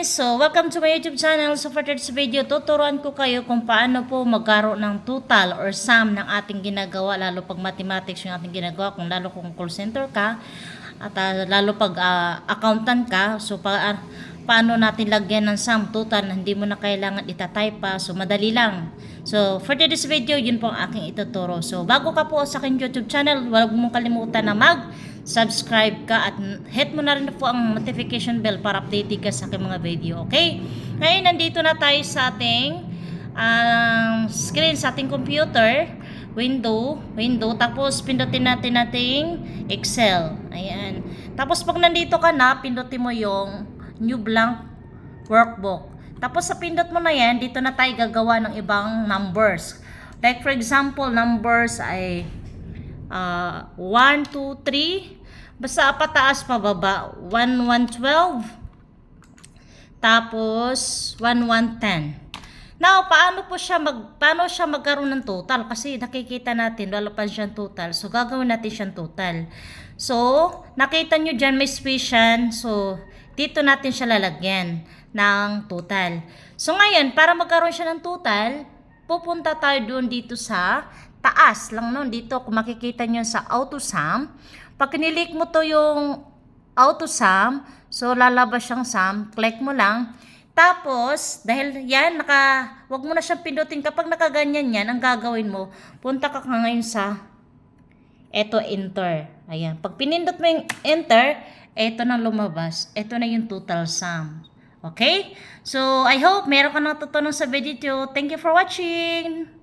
So welcome to my YouTube channel. So for today's video, tuturuan ko kayo kung paano po magkaroon ng total or sum ng ating ginagawa, lalo pag mathematics yung ating ginagawa, kung lalo kung call center ka, at lalo pag accountant ka. So paano natin lagyan ng sum total na hindi mo na kailangan itatype pa. So madali lang. So for today's video, yun po ang aking ituturo. So bago ka po sa aking YouTube channel, huwag mong kalimutan na subscribe ka at hit mo na rin po ang notification bell para updated ka sa aking mga video, okay? Ngayon, nandito na tayo sa ating screen, sa ating computer, window, tapos pindutin natin ating Excel. Ayan. Tapos pag nandito ka na, pindutin mo yung new blank workbook. Tapos sa pindot mo na yan, dito na tayo gagawa ng ibang numbers. Like for example, numbers ay 1, 2, 3. Basta pataas pa baba. 1, 1, 12. Tapos 1, 1, 10. Now, paano siya magkaroon ng total? Kasi nakikita natin, wala pa siyang total. So, gagawin natin siyang total. So, nakita nyo dyan may space yan. So, dito natin siya lalagyan ng total. So, ngayon, para magkaroon siya ng total, pupunta tayo doon dito sa taas lang noon. Dito, kung makikita nyo sa auto sum, pag kinilik mo to yung auto sum, so lalabas siyang sum, click mo lang. Tapos, dahil yan, wag mo na siyang pindutin. Kapag nakaganyan yan, ang gagawin mo, punta ka ngayon sa enter. Ayan. Pag pinindot mo yung enter, eto na lumabas. Eto na yung total sum. Okay? So, I hope meron ka natutunan sa video. Thank you for watching!